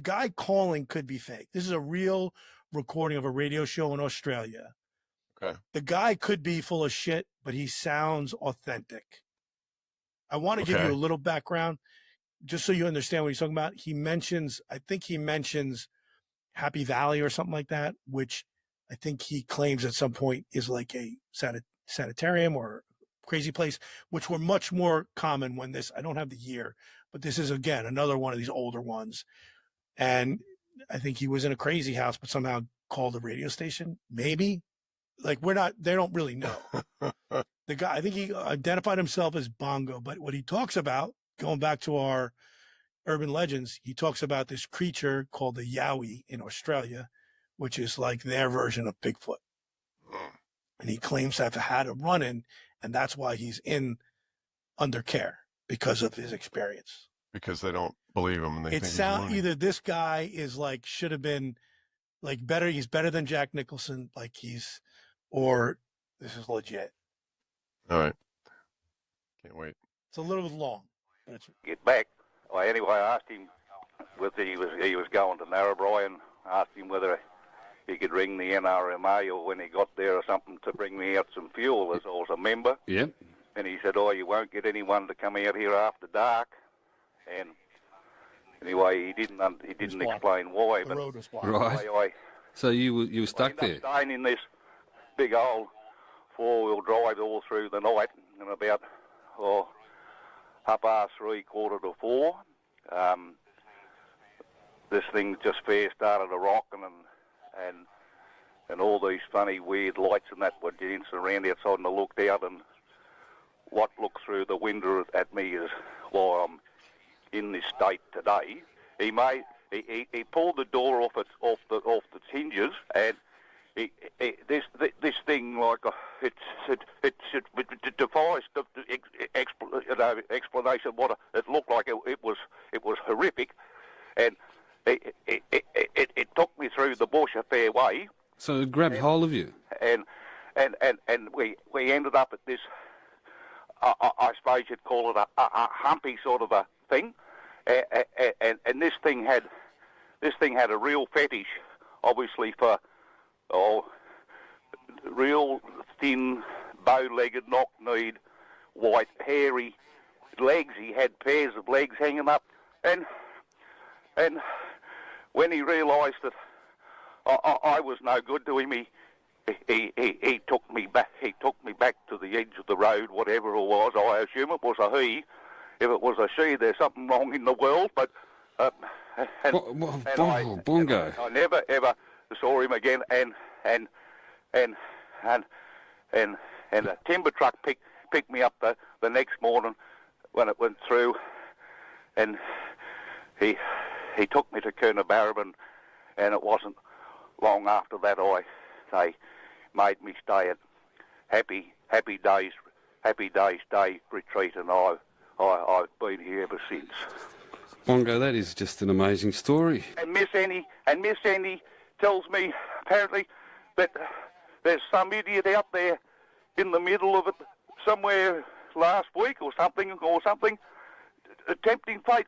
guy calling could be fake. This is a real recording of a radio show in Australia. Okay. The guy could be full of shit, but he sounds authentic. I want to give you a little background just so you understand what he's talking about. I think he mentions Happy Valley or something like that, which I think he claims at some point is like a sanitarium or crazy place, which were much more common when I don't have the year, but this is, again, another one of these older ones. And I think he was in a crazy house, but somehow called a radio station. Maybe. Like, they don't really know. The guy, I think he identified himself as Bongo, but what he talks about, going back to our urban legends, he talks about this creature called the Yowie in Australia, which is like their version of Bigfoot. And he claims to have had a run-in, and that's why he's under care, because of his experience. Because they don't believe him, and they think he's loony. Either this guy is like, should have been like better, he's better than Jack Nicholson, or this is legit. All right. Can't wait. It's a little long. Get back. Anyway, I asked him whether he was going to Narrabri, and asked him whether he could ring the NRMA or when he got there or something to bring me out some fuel as I was a member. Yep. And he said, you won't get anyone to come out here after dark. And anyway, he didn't explain why. The road was blocked. Right. So you were stuck there? Staying in this big old four-wheel drive all through the night, and about 3:30, 4:45, this thing just fair started a rocking, and all these funny weird lights and that were dancing around outside, and I looked out, and what looked through the window at me is why I'm in this state today. He pulled the door off its hinges, and this thing, like, it defies explanation. What it looked like, it was horrific, and it took me through the bush a fair way. So it grabbed hold of you, and we ended up at this. I suppose you'd call it a humpy sort of a thing, and this thing had a real fetish, obviously, for real thin, bow-legged, knock-kneed, white, hairy legs. He had pairs of legs hanging up, and when he realised that I was no good to him, he took me back. He took me back to the edge of the road, whatever it was. I assume it was a he. If it was a she, there's something wrong in the world. But Bongo. I never ever saw him again. And a timber truck picked me up the next morning when it went through, and he took me to Coonabarabran, and it wasn't long after that they made me stay at Happy Days Day Retreat, and I've been here ever since. Bongo, that is just an amazing story. And Miss Annie tells me apparently that there's some idiot out there in the middle of it somewhere last week or something, tempting fate.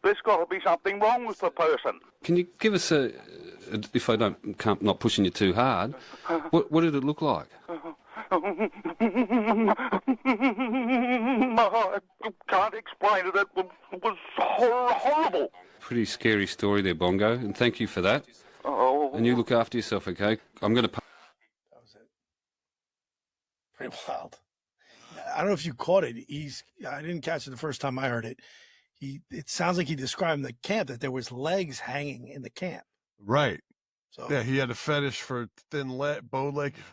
There's got to be something wrong with the person. Can you give us if I can't, not pushing you too hard, what did it look like? I can't explain it. It was horrible. Pretty scary story there, Bongo, and thank you for that. Oh. And you look after yourself, okay? I'm going to... That was it. Pretty wild. I don't know if you caught it. I didn't catch it the first time I heard it. It sounds like he described in the camp that there was legs hanging in the camp. Right. So yeah, he had a fetish for thin bow-legged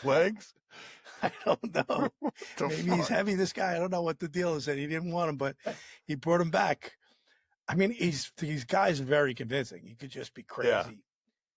legs. I don't know. Maybe he's heavy, this guy. I don't know what the deal is. That he didn't want him, but he brought him back. I mean, these guys are very convincing. He could just be crazy.